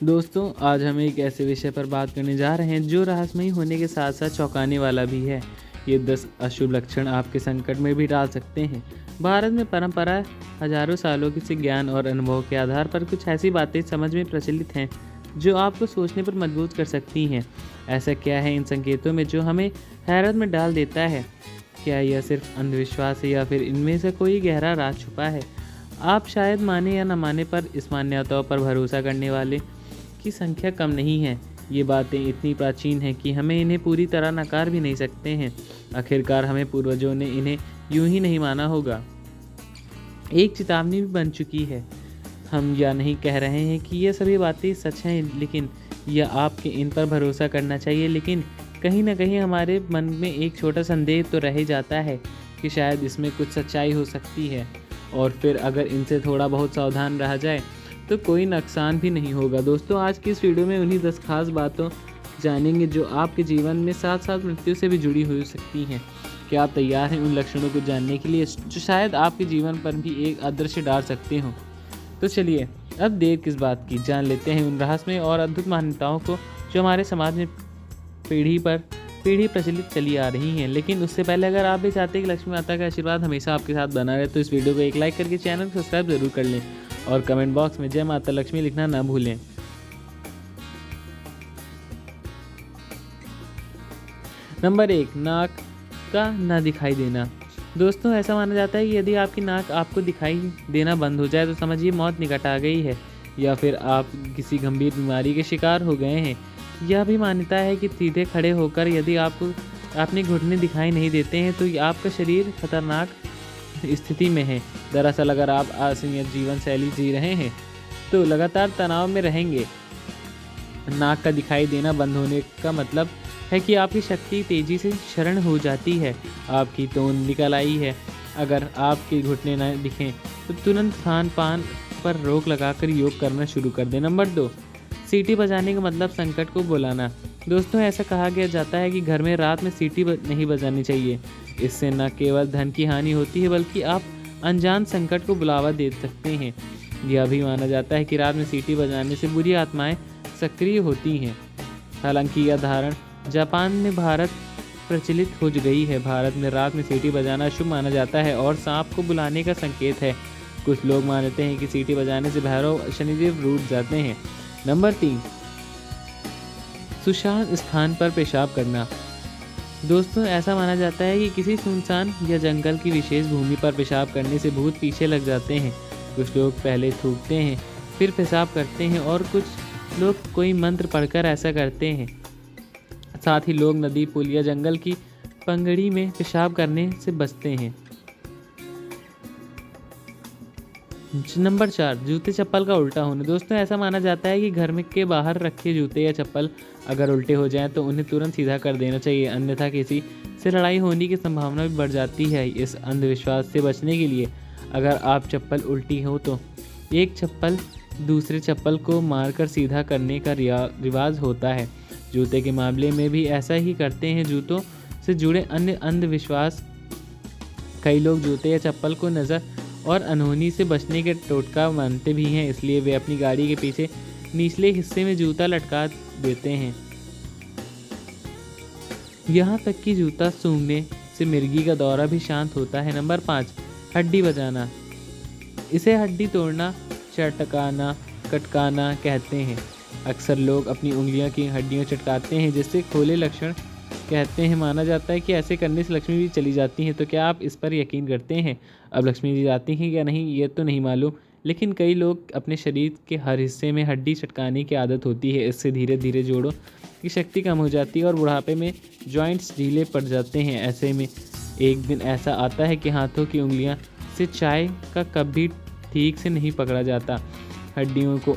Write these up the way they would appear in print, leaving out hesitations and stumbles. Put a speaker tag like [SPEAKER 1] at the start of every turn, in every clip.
[SPEAKER 1] दोस्तों, आज हम एक ऐसे विषय पर बात करने जा रहे हैं जो रहस्यमयी होने के साथ साथ चौंकाने वाला भी है। ये 10 अशुभ लक्षण आपके संकट में भी डाल सकते हैं। भारत में परंपरा हजारों सालों के से ज्ञान और अनुभव के आधार पर कुछ ऐसी बातें समझ में प्रचलित हैं जो आपको सोचने पर मजबूर कर सकती हैं। ऐसा क्या है इन संकेतों में जो हमें हैरत में डाल देता है? क्या यह सिर्फ अंधविश्वास है या फिर इनमें से कोई गहरा राज छुपा है? आप शायद माने या न माने, पर इस मान्यताओं पर भरोसा करने वाले की संख्या कम नहीं है। ये बातें इतनी प्राचीन हैं कि हमें इन्हें पूरी तरह नकार भी नहीं सकते हैं। आखिरकार हमें पूर्वजों ने इन्हें यूं ही नहीं माना होगा। एक चेतावनी भी बन चुकी है। हम यह नहीं कह रहे हैं कि ये सभी बातें सच हैं, लेकिन यह आपके इन पर भरोसा करना चाहिए। लेकिन कहीं ना कहीं हमारे मन में एक छोटा संदेह तो रह जाता है कि शायद इसमें कुछ सच्चाई हो सकती है, और फिर अगर इनसे थोड़ा बहुत सावधान रहा जाए तो कोई नुकसान भी नहीं होगा। दोस्तों, आज की इस वीडियो में उन्हीं 10 खास बातों जानेंगे जो आपके जीवन में साथ साथ मृत्यु से भी जुड़ी हो सकती हैं। क्या आप तैयार हैं उन लक्षणों को जानने के लिए जो शायद आपके जीवन पर भी एक अदृश्य डाल सकते हों? तो चलिए, अब देर किस बात की, जान लेते हैं उन रहस्यमय और अद्भुत मान्यताओं को जो हमारे समाज में पीढ़ी पर पीढ़ी प्रचलित चली आ रही हैं। लेकिन उससे पहले अगर आप भी चाहते हैं कि लक्ष्मी माता का आशीर्वाद हमेशा आपके साथ बना रहे, तो इस वीडियो को एक लाइक करके चैनल को सब्सक्राइब जरूर कर लें और कमेंट बॉक्स में जय माता लक्ष्मी लिखना ना भूलें। नंबर 1, नाक का ना दिखाई देना। दोस्तों, ऐसा माना जाता है कि यदि आपकी नाक आपको दिखाई देना बंद हो जाए तो समझिए मौत निकट आ गई है, या फिर आप किसी गंभीर बीमारी के शिकार हो गए हैं। यह भी मान्यता है कि सीधे खड़े होकर यदि आपको अपने घुटने दिखाई नहीं देते हैं तो आपका शरीर खतरनाक स्थिति में है। दरअसल अगर आप असंयत जीवन शैली जी रहे हैं तो लगातार तनाव में रहेंगे। नाक का दिखाई देना बंद होने का मतलब है कि आपकी शक्ति तेजी से क्षरण हो जाती है, आपकी तोंद निकल आई है। अगर आपके घुटने न दिखें तो तुरंत खान पान पर रोक लगाकर योग करना शुरू कर दें। नंबर 2, सीटी बजाने का मतलब संकट को बुलाना। दोस्तों, ऐसा कहा गया जाता है कि घर में रात में सीटी नहीं बजानी चाहिए। इससे न केवल धन की हानि होती है बल्कि आप अनजान संकट को बुलावा दे सकते हैं। यह भी माना जाता है कि रात में सीटी बजाने से बुरी आत्माएं सक्रिय होती हैं। हालांकि यह धारणा जापान में भारत प्रचलित हो गई है। भारत में रात में सीटी बजाना शुभ माना जाता है और सांप को बुलाने का संकेत है। कुछ लोग मानते हैं कि सीटी बजाने से भैरव शनिदेव रूठ जाते हैं। नंबर 3, सुनसान स्थान पर पेशाब करना। दोस्तों, ऐसा माना जाता है कि किसी सुनसान या जंगल की विशेष भूमि पर पेशाब करने से भूत पीछे लग जाते हैं। कुछ लोग पहले थूकते हैं फिर पेशाब करते हैं और कुछ लोग कोई मंत्र पढ़कर ऐसा करते हैं। साथ ही लोग नदी, पुल या जंगल की पंगड़ी में पेशाब करने से बचते हैं। नंबर 4, जूते चप्पल का उल्टा होना। दोस्तों, ऐसा माना जाता है कि घर में के बाहर रखे जूते या चप्पल अगर उल्टे हो जाएं तो उन्हें तुरंत सीधा कर देना चाहिए, अन्यथा किसी से लड़ाई होने की संभावना भी बढ़ जाती है। इस अंधविश्वास से बचने के लिए अगर आप चप्पल उल्टी हो तो एक चप्पल दूसरे चप्पल को मारकर सीधा करने का रिवाज होता है। जूते के मामले में भी ऐसा ही करते हैं। जूतों से जुड़े अन्य अंधविश्वास, कई लोग जूते या चप्पल को नज़र और अनहोनी से बचने के टोटका मानते भी हैं, इसलिए वे अपनी गाड़ी के पीछे निचले हिस्से में जूता लटका देते हैं। यहाँ तक कि जूता सूंघने से मिर्गी का दौरा भी शांत होता है। नंबर 5, हड्डी बजाना। इसे हड्डी तोड़ना, चटकाना, कटकाना कहते हैं। अक्सर लोग अपनी उंगलियों की हड्डियाँ चटकाते हैं जिससे खोले लक्षण कहते हैं। माना जाता है कि ऐसे करने से लक्ष्मी भी चली जाती हैं। तो क्या आप इस पर यकीन करते हैं? अब लक्ष्मी जी जाती हैं या नहीं ये तो नहीं मालूम, लेकिन कई लोग अपने शरीर के हर हिस्से में हड्डी चटकाने की आदत होती है। इससे धीरे धीरे जोड़ों की शक्ति कम हो जाती है और बुढ़ापे में जॉइंट्स ढीले पड़ जाते हैं। ऐसे में एक दिन ऐसा आता है कि हाथों की उंगलियां से चाय का कप भी ठीक से नहीं पकड़ा जाता। हड्डियों को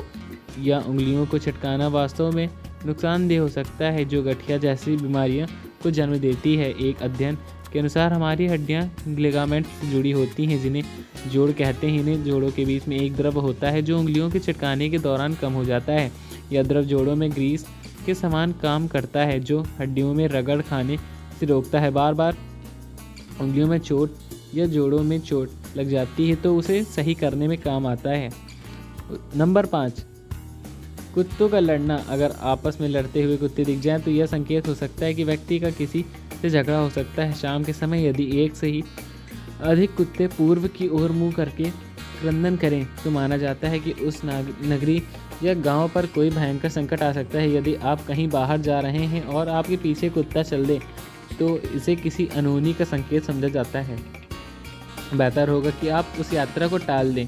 [SPEAKER 1] या उंगलियों को चटकाना वास्तव में नुकसानदेह हो सकता है, जो गठिया जैसी बीमारियों को जन्म देती है। एक अध्ययन के अनुसार हमारी हड्डियां लिगामेंट से जुड़ी होती हैं जिन्हें जोड़ कहते हैं। इन्हें जोड़ों के बीच में एक द्रव होता है जो उंगलियों के चटकाने के दौरान कम हो जाता है। यह द्रव जोड़ों में ग्रीस के समान काम करता है जो हड्डियों में रगड़ खाने से रोकता है। बार बार उंगलियों में चोट या जोड़ों में चोट लग जाती है तो उसे सही करने में काम आता है। नंबर 5, कुत्तों का लड़ना। अगर आपस में लड़ते हुए कुत्ते दिख जाएं तो यह संकेत हो सकता है कि व्यक्ति का किसी से झगड़ा हो सकता है। शाम के समय यदि एक से ही अधिक कुत्ते पूर्व की ओर मुंह करके क्रंदन करें तो माना जाता है कि उस नगरी या गांव पर कोई भयंकर संकट आ सकता है। यदि आप कहीं बाहर जा रहे हैं और आपके पीछे कुत्ता चल दे तो इसे किसी अनहोनी का संकेत समझा जाता है। बेहतर होगा कि आप उस यात्रा को टाल दें।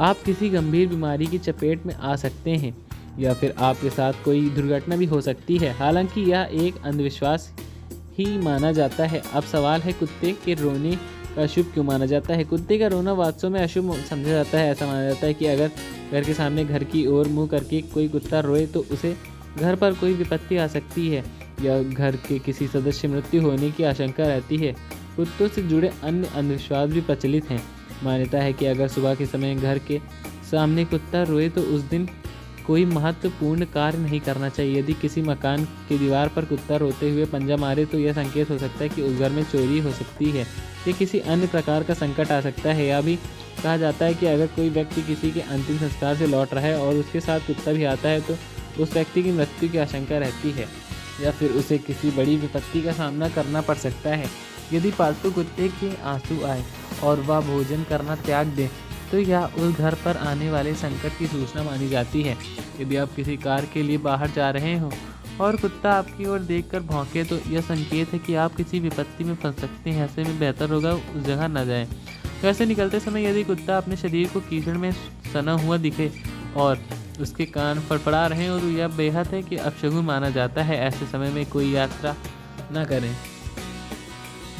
[SPEAKER 1] आप किसी गंभीर बीमारी की चपेट में आ सकते हैं या फिर आपके साथ कोई दुर्घटना भी हो सकती है। हालांकि यह एक अंधविश्वास ही माना जाता है। अब सवाल है, कुत्ते के रोने का अशुभ क्यों माना जाता है? कुत्ते का रोना वास्तव में अशुभ समझा जाता है। ऐसा माना जाता है कि अगर घर के सामने घर की ओर मुंह करके कोई कुत्ता रोए तो उसे घर पर कोई विपत्ति आ सकती है या घर के किसी सदस्य मृत्यु होने की आशंका रहती है। कुत्तों से जुड़े अन्य अंधविश्वास भी प्रचलित हैं। मान्यता है कि अगर सुबह के समय घर के सामने कुत्ता रोए तो उस दिन कोई महत्वपूर्ण कार्य नहीं करना चाहिए। यदि किसी मकान की दीवार पर कुत्ता रोते हुए पंजा मारे तो यह संकेत हो सकता है कि उस घर में चोरी हो सकती है या किसी अन्य प्रकार का संकट आ सकता है। यह भी कहा जाता है कि अगर कोई व्यक्ति किसी के अंतिम संस्कार से लौट रहा है और उसके साथ कुत्ता भी आता है तो उस व्यक्ति की मृत्यु की आशंका रहती है या फिर उसे किसी बड़ी विपत्ति का सामना करना पड़ सकता है। यदि पालतू कुत्ते के आंसू आए और वह भोजन करना त्याग दे तो यह उस घर पर आने वाले संकट की सूचना मानी जाती है। यदि आप किसी कार के लिए बाहर जा रहे हो और कुत्ता आपकी ओर देखकर भौंके तो यह संकेत है कि आप किसी विपत्ति में फंस सकते हैं। ऐसे में बेहतर होगा उस जगह न जाएं। वैसे निकलते समय यदि कुत्ता अपने शरीर को कीचड़ में सना हुआ दिखे और उसके कान फड़फड़ा रहे और यह बेहद है कि अपशगुन माना जाता है। ऐसे समय में कोई यात्रा न करें।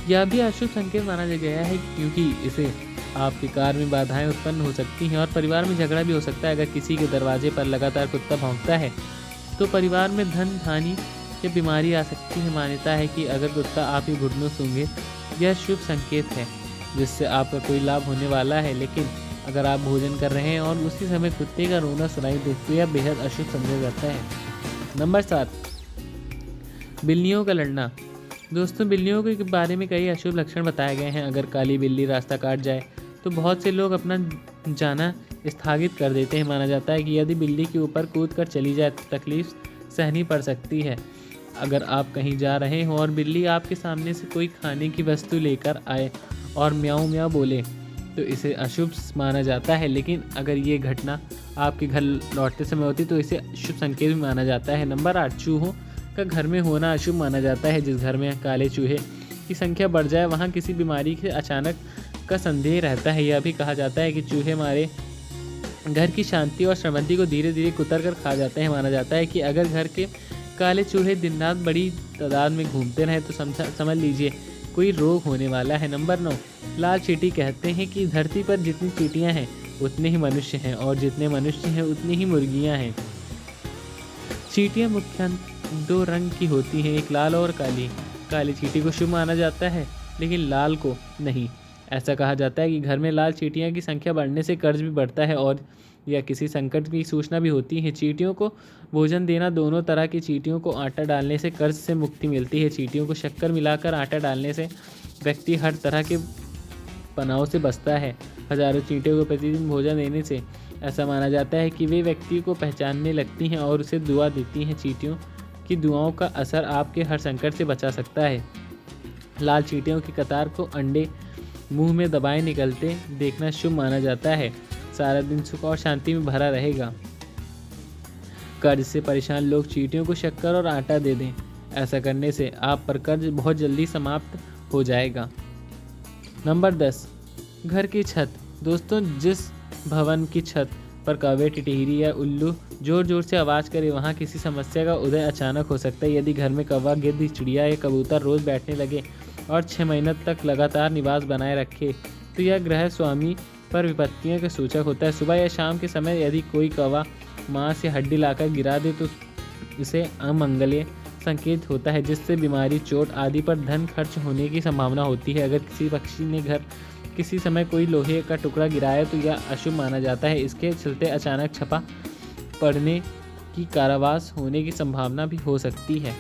[SPEAKER 1] यह भी अशुभ संकेत माना गया है क्योंकि इसे आपकी कार में बाधाएं उत्पन्न हो सकती हैं और परिवार में झगड़ा भी हो सकता है। अगर किसी के दरवाजे पर लगातार कुत्ता भौंकता है तो परिवार में धन हानि या बीमारी आ सकती है। मान्यता है कि अगर कुत्ता आप ही घुटनों सूंघे यह शुभ संकेत है जिससे आपका कोई लाभ होने वाला है। लेकिन अगर आप भोजन कर रहे हैं और उसी समय कुत्ते का रोना सुनाई दे तो यह बेहद अशुभ समझा जाता है। नंबर 7, बिल्लियों का लड़ना। दोस्तों, बिल्लियों के बारे में कई अशुभ लक्षण बताए गए हैं। अगर काली बिल्ली रास्ता काट जाए तो बहुत से लोग अपना जाना स्थगित कर देते हैं। माना जाता है कि यदि बिल्ली के ऊपर कूद कर चली जाए तो तकलीफ सहनी पड़ सकती है। अगर आप कहीं जा रहे हो और बिल्ली आपके सामने से कोई खाने की वस्तु लेकर आए और म्याऊं म्याऊं बोले तो इसे अशुभ माना जाता है। लेकिन अगर ये घटना आपके घर लौटते समय होती तो इसे शुभ संकेत भी माना जाता है। नंबर 8, चूहों का घर में होना अशुभ माना जाता है। जिस घर में काले चूहे की संख्या बढ़ जाए वहाँ किसी बीमारी के अचानक का संदेह रहता है। यह भी कहा जाता है कि चूहे हमारे घर की शांति और समृद्धि को धीरे धीरे कुतर कर खा जाते हैं। माना जाता है कि अगर घर के काले चूहे दिन रात बड़ी तादाद में घूमते रहें तो समझ लीजिए कोई रोग होने वाला है। नंबर 9, लाल चींटी। कहते हैं कि धरती पर जितनी चींटियां हैं उतने ही मनुष्य हैं और जितने मनुष्य हैं उतनी ही मुर्गियां हैं। चींटियां मुख्यतः 2 रंग की होती हैं, एक लाल और काली। काली चींटी को शुभ माना जाता है लेकिन लाल को नहीं। ऐसा कहा जाता है कि घर में लाल चींटियों की संख्या बढ़ने से कर्ज भी बढ़ता है और या किसी संकट की सूचना भी होती है। चींटियों को भोजन देना। दोनों तरह की चींटियों को आटा डालने से कर्ज से मुक्ति मिलती है। चींटियों को शक्कर मिलाकर आटा डालने से व्यक्ति हर तरह के तनाव से बचता है। हजारों चींटियों को प्रतिदिन भोजन देने से ऐसा माना जाता है कि वे व्यक्ति को पहचानने लगती हैं और उसे दुआ देती हैं। चींटियों की दुआओं का असर आपके हर संकट से बचा सकता है। लाल चींटियों की कतार को अंडे मुंह में दबाए निकलते देखना शुभ माना जाता है। सारा दिन सुख और शांति में भरा रहेगा। कर्ज से परेशान लोग चींटियों को शक्कर और आटा दे दें। ऐसा करने से आप पर कर्ज बहुत जल्दी समाप्त हो जाएगा। नंबर 10, घर की छत। दोस्तों, जिस भवन की छत पर कौवे, टिटहिरी या उल्लू जोर जोर से आवाज़ करे वहाँ किसी समस्या का उदय अचानक हो सकता है। यदि घर में कौवा, गिद्ध, चिड़िया या कबूतर रोज़ बैठने लगे और 6 महीनों तक लगातार निवास बनाए रखे तो यह ग्रह स्वामी पर विपत्तियों का सूचक होता है। सुबह या शाम के समय यदि कोई कौवा मांस या हड्डी लाकर गिरा दे तो इसे अमंगलीय संकेत होता है जिससे बीमारी, चोट आदि पर धन खर्च होने की संभावना होती है। अगर किसी पक्षी ने घर किसी समय कोई लोहे का टुकड़ा गिराया तो यह अशुभ माना जाता है। इसके चलते अचानक छपा पड़ने की कारावास होने की संभावना भी हो सकती है।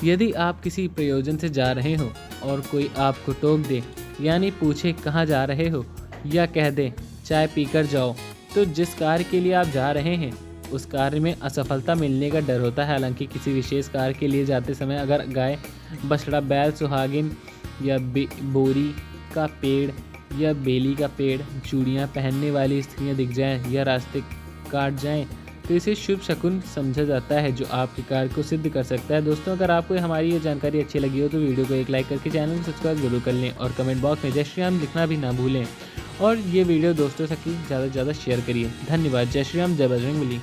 [SPEAKER 1] यदि आप किसी प्रयोजन से जा रहे हो और कोई आपको टोक दे यानी पूछे कहाँ जा रहे हो या कह दे चाय पीकर जाओ। तो जिस कार्य के लिए आप जा रहे हैं उस कार्य में असफलता मिलने का डर होता है। हालांकि किसी विशेष कार्य के लिए जाते समय अगर गाय, बछड़ा, बैल, सुहागिन या बोरी का पेड़ या बेली का पेड़, चूड़ियाँ पहनने वाली स्त्रियाँ दिख जाएं या रास्ते काट जाएं तो इसे शुभ शकुन समझा जाता है, जो आपके कार्य को सिद्ध कर सकता है। दोस्तों, अगर आपको हमारी ये जानकारी अच्छी लगी हो तो वीडियो को एक लाइक करके चैनल को सब्सक्राइब जरूर कर लें और कमेंट बॉक्स में जय श्री राम लिखना भी ना भूलें। और ये वीडियो दोस्तों तक ज़्यादा से ज़्यादा शेयर करिए। धन्यवाद। जय श्री राम, जय बजरंगबली।